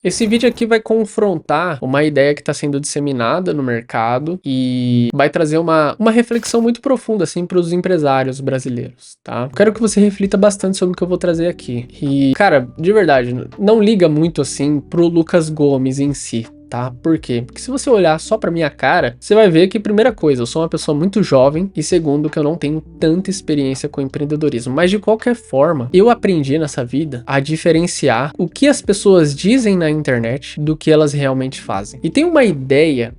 Esse vídeo aqui vai confrontar uma ideia que está sendo disseminada no mercado e vai trazer uma reflexão muito profunda assim para os empresários brasileiros, tá? Quero que você reflita bastante sobre o que eu vou trazer aqui. E, cara, de verdade, não liga muito assim pro Lucas Gomes em si. Tá? Por quê? Porque se você olhar só pra minha cara, você vai ver que, primeira coisa, eu sou uma pessoa muito jovem e segundo, que eu não tenho tanta experiência com empreendedorismo. Mas de qualquer forma, eu aprendi nessa vida a diferenciar o que as pessoas dizem na internet do que elas realmente fazem. E tem uma ideia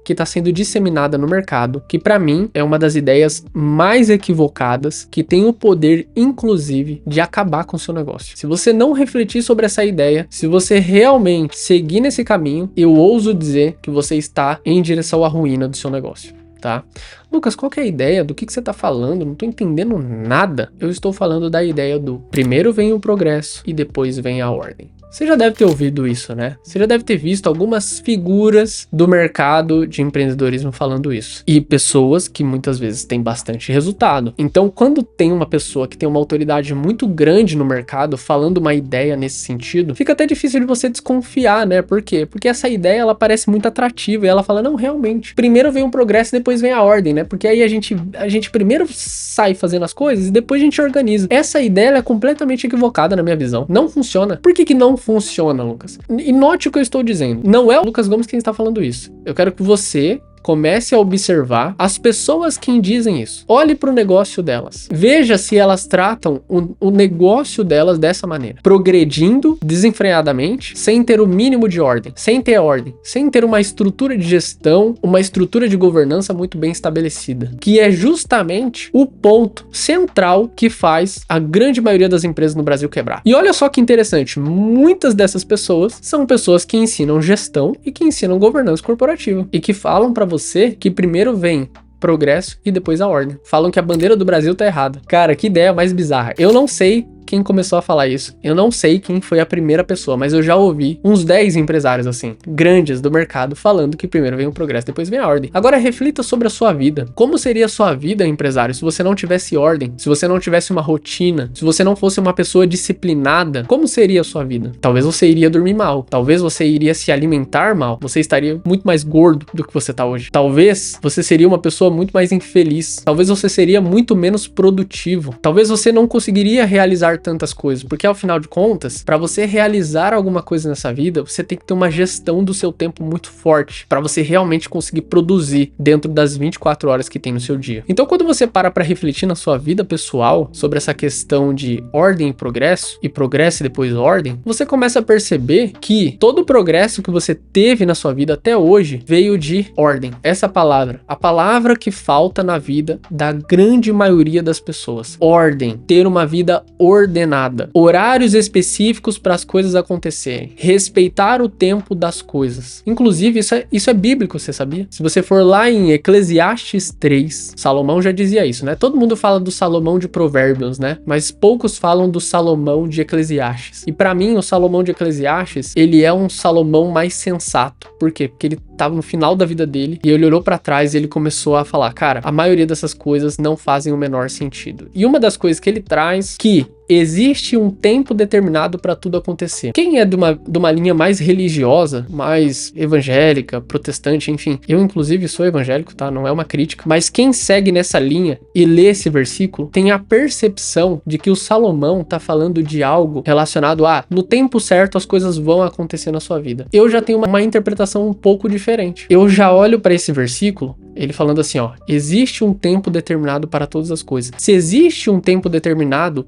que está sendo disseminada no mercado, que para mim é uma das ideias mais equivocadas, que tem o poder, inclusive, de acabar com o seu negócio. Se você não refletir sobre essa ideia, se você realmente seguir nesse caminho, eu ouso dizer que você está em direção à ruína do seu negócio. Tá? Lucas, qual que é a ideia? Do que você tá falando? Não tô entendendo nada. Eu estou falando da ideia do primeiro vem o progresso e depois vem a ordem. Você já deve ter ouvido isso, né? Você já deve ter visto algumas figuras do mercado de empreendedorismo falando isso. E pessoas que muitas vezes têm bastante resultado. Então, quando tem uma pessoa que tem uma autoridade muito grande no mercado falando uma ideia nesse sentido, fica até difícil de você desconfiar, né? Por quê? Porque essa ideia, ela parece muito atrativa e ela fala, não, realmente, primeiro vem o progresso e depois vem a ordem, né? Porque aí a gente primeiro sai fazendo as coisas e depois a gente organiza. Essa ideia, ela é completamente equivocada na minha visão. Não funciona. Por que não funciona, Lucas? E note o que eu estou dizendo. Não é o Lucas Gomes quem está falando isso. Eu quero que você comece a observar as pessoas que dizem isso. Olhe para o negócio delas. Veja se elas tratam o negócio delas dessa maneira. Progredindo desenfreadamente, sem ter o mínimo de ordem. Sem ter ordem. Sem ter uma estrutura de gestão, uma estrutura de governança muito bem estabelecida. Que é justamente o ponto central que faz a grande maioria das empresas no Brasil quebrar. E olha só que interessante. Muitas dessas pessoas são pessoas que ensinam gestão e que ensinam governança corporativa. E que falam para você que primeiro vem progresso e depois a ordem. Falam que a bandeira do Brasil tá errada. Cara, que ideia mais bizarra. Eu não sei quem começou a falar isso. Eu não sei quem foi a primeira pessoa, mas eu já ouvi uns 10 empresários assim, grandes do mercado, falando que primeiro vem o progresso, depois vem a ordem. Agora reflita sobre a sua vida. Como seria a sua vida, empresário, se você não tivesse ordem, se você não tivesse uma rotina, se você não fosse uma pessoa disciplinada? Como seria a sua vida? Talvez você iria dormir mal, talvez você iria se alimentar mal, você estaria muito mais gordo do que você tá hoje. Talvez você seria uma pessoa muito mais infeliz, talvez você seria muito menos produtivo, talvez você não conseguiria realizar tantas coisas, porque ao final de contas, para você realizar alguma coisa nessa vida, você tem que ter uma gestão do seu tempo muito forte, para você realmente conseguir produzir dentro das 24 horas que tem no seu dia. Então, quando você para refletir na sua vida pessoal sobre essa questão de ordem e progresso e depois ordem, você começa a perceber que todo o progresso que você teve na sua vida até hoje veio de ordem. Essa palavra, a palavra que falta na vida da grande maioria das pessoas. Ordem, ter uma vida ordenada, horários específicos para as coisas acontecerem, respeitar o tempo das coisas. Inclusive, isso é bíblico, você sabia? Se você for lá em Eclesiastes 3, Salomão já dizia isso, né? Todo mundo fala do Salomão de Provérbios, né? Mas poucos falam do Salomão de Eclesiastes. E para mim, o Salomão de Eclesiastes, ele é um Salomão mais sensato. Por quê? Porque ele tava no final da vida dele e ele olhou para trás e ele começou a falar, cara, a maioria dessas coisas não fazem o menor sentido. E uma das coisas que ele traz que existe um tempo determinado para tudo acontecer. Quem é de uma linha mais religiosa, mais evangélica, protestante, enfim. Eu, inclusive, sou evangélico, tá? Não é uma crítica. Mas quem segue nessa linha e lê esse versículo, tem a percepção de que o Salomão tá falando de algo relacionado a, no tempo certo, as coisas vão acontecer na sua vida. Eu já tenho uma interpretação um pouco diferente. Eu já olho para esse versículo, ele falando assim, ó, existe um tempo determinado para todas as coisas. Se existe um tempo determinado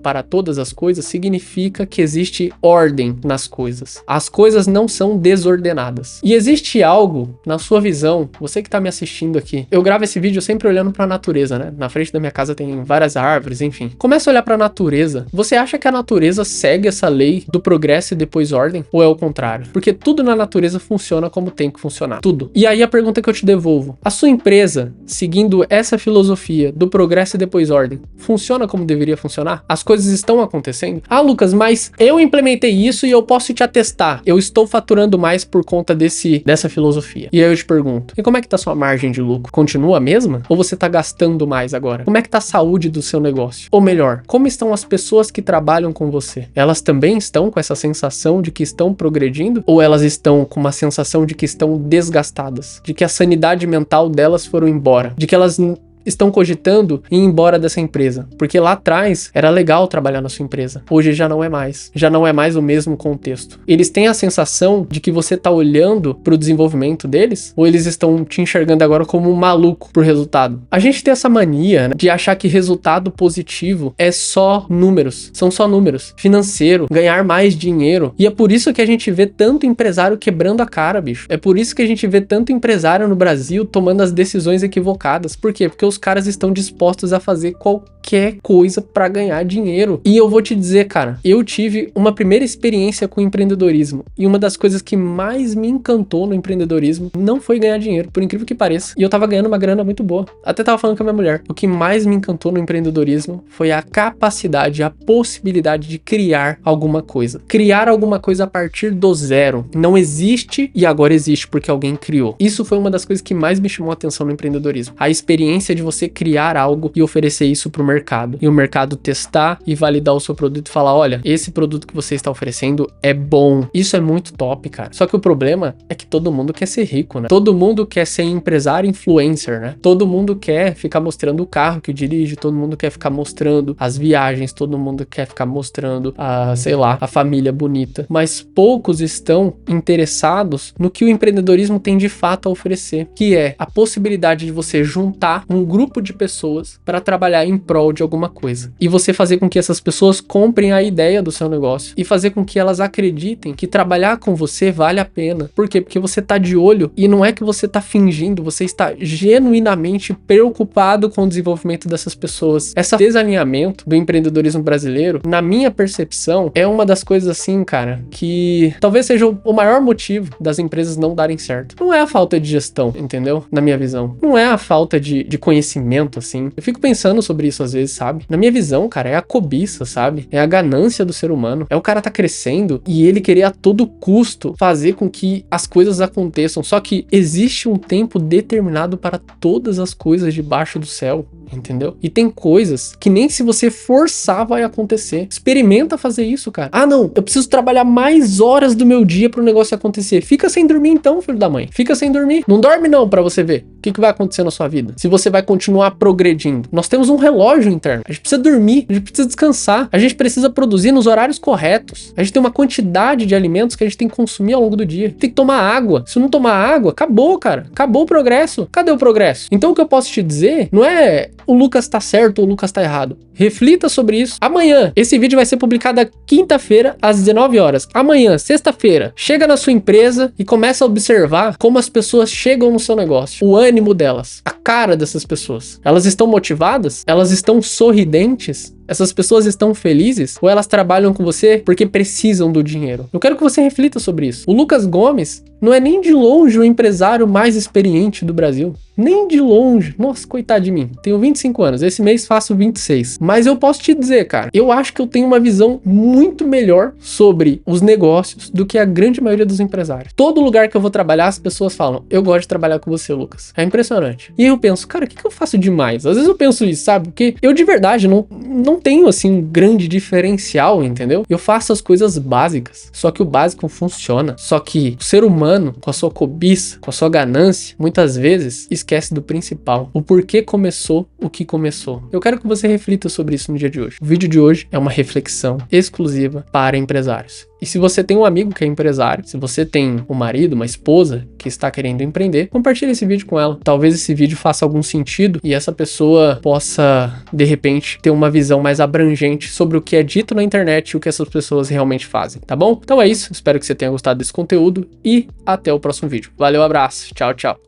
para todas as coisas, significa que existe ordem nas coisas. As coisas não são desordenadas. E existe algo, na sua visão, você que tá me assistindo aqui, eu gravo esse vídeo sempre olhando pra natureza, né? Na frente da minha casa tem várias árvores, enfim. Começa a olhar pra natureza. Você acha que a natureza segue essa lei do progresso e depois ordem? Ou é o contrário? Porque tudo na natureza funciona como tem que funcionar. Tudo. E aí a pergunta pergunta que eu te devolvo. A sua empresa, seguindo essa filosofia do progresso e depois ordem, funciona como deveria funcionar? As coisas estão acontecendo? Ah, Lucas, mas eu implementei isso e eu posso te atestar. Eu estou faturando mais por conta dessa filosofia. E aí eu te pergunto, e como é que tá sua margem de lucro? Continua a mesma? Ou você tá gastando mais agora? Como é que tá a saúde do seu negócio? Ou melhor, como estão as pessoas que trabalham com você? Elas também estão com essa sensação de que estão progredindo? Ou elas estão com uma sensação de que estão desgastadas? De que a sanidade mental delas foram embora? De que elas estão cogitando ir embora dessa empresa, porque lá atrás era legal trabalhar na sua empresa, hoje já não é mais, o mesmo contexto. Eles têm a sensação de que você tá olhando pro desenvolvimento deles, ou eles estão te enxergando agora como um maluco pro resultado? A gente tem essa mania, né, de achar que resultado positivo é só números, são só números, financeiro, ganhar mais dinheiro, e é por isso que a gente vê tanto empresário quebrando a cara, bicho. É por isso que a gente vê tanto empresário no Brasil tomando as decisões equivocadas. Por quê? Porque os caras estão dispostos a fazer qualquer coisa para ganhar dinheiro. E eu vou te dizer, cara, eu tive uma primeira experiência com empreendedorismo e uma das coisas que mais me encantou no empreendedorismo não foi ganhar dinheiro, por incrível que pareça. E eu tava ganhando uma grana muito boa. Até tava falando com a minha mulher. O que mais me encantou no empreendedorismo foi a capacidade, a possibilidade de criar alguma coisa. Criar alguma coisa a partir do zero. Não existe e agora existe porque alguém criou. Isso foi uma das coisas que mais me chamou a atenção no empreendedorismo. A experiência de você criar algo e oferecer isso pro mercado. E o mercado testar e validar o seu produto e falar, olha, esse produto que você está oferecendo é bom. Isso é muito top, cara. Só que o problema é que todo mundo quer ser rico, né? Todo mundo quer ser empresário influencer, né? Todo mundo quer ficar mostrando o carro que dirige, todo mundo quer ficar mostrando as viagens, todo mundo quer ficar mostrando a família bonita. Mas poucos estão interessados no que o empreendedorismo tem de fato a oferecer, que é a possibilidade de você juntar um grupo de pessoas para trabalhar em prol de alguma coisa. E você fazer com que essas pessoas comprem a ideia do seu negócio e fazer com que elas acreditem que trabalhar com você vale a pena. Por quê? Porque você tá de olho e não é que você tá fingindo, você está genuinamente preocupado com o desenvolvimento dessas pessoas. Esse desalinhamento do empreendedorismo brasileiro, na minha percepção, é uma das coisas assim, cara, que talvez seja o maior motivo das empresas não darem certo. Não é a falta de gestão, entendeu? Na minha visão. Não é a falta de conhecimento, assim. Eu fico pensando sobre isso às vezes, sabe? Na minha visão, cara, é a cobiça, sabe? É a ganância do ser humano. É o cara tá crescendo e ele querer a todo custo fazer com que as coisas aconteçam. Só que existe um tempo determinado para todas as coisas debaixo do céu, entendeu? E tem coisas que nem se você forçar vai acontecer. Experimenta fazer isso, cara. Ah, não, eu preciso trabalhar mais horas do meu dia pro negócio acontecer. Fica sem dormir então, filho da mãe. Fica sem dormir. Não dorme não, pra você ver o que vai acontecer na sua vida. Se você vai continuar progredindo. Nós temos um relógio interno. A gente precisa dormir, a gente precisa descansar, a gente precisa produzir nos horários corretos. A gente tem uma quantidade de alimentos que a gente tem que consumir ao longo do dia. Tem que tomar água. Se não tomar água, acabou, cara. Acabou o progresso. Cadê o progresso? Então o que eu posso te dizer não é o Lucas tá certo ou o Lucas tá errado. Reflita sobre isso. Amanhã, esse vídeo vai ser publicado quinta-feira às 19 horas. Amanhã, sexta-feira, chega na sua empresa e começa a observar como as pessoas chegam no seu negócio. O ânimo delas, a cara dessas pessoas. Elas estão motivadas? Elas estão sorridentes? Essas pessoas estão felizes? Ou elas trabalham com você porque precisam do dinheiro? Eu quero que você reflita sobre isso. O Lucas Gomes não é nem de longe o empresário mais experiente do Brasil. Nem de longe. Nossa, coitado de mim. Tenho 25 anos. Esse mês faço 26. Mas eu posso te dizer, cara, eu acho que eu tenho uma visão muito melhor sobre os negócios do que a grande maioria dos empresários. Todo lugar que eu vou trabalhar, as pessoas falam, eu gosto de trabalhar com você, Lucas. É impressionante. E eu penso, cara, o que eu faço demais? Às vezes eu penso isso, sabe? Porque eu de verdade não tenho, assim, um grande diferencial, entendeu? Eu faço as coisas básicas. Só que o básico funciona. Só que o ser humano, com a sua cobiça, com a sua ganância, muitas vezes esquece do principal. O porquê começou o que começou. Eu quero que você reflita sobre isso no dia de hoje. O vídeo de hoje é uma reflexão exclusiva para empresários. E se você tem um amigo que é empresário, se você tem um marido, uma esposa que está querendo empreender, compartilhe esse vídeo com ela. Talvez esse vídeo faça algum sentido e essa pessoa possa, de repente, ter uma visão mais abrangente sobre o que é dito na internet e o que essas pessoas realmente fazem, tá bom? Então é isso, espero que você tenha gostado desse conteúdo e até o próximo vídeo. Valeu, abraço, tchau, tchau.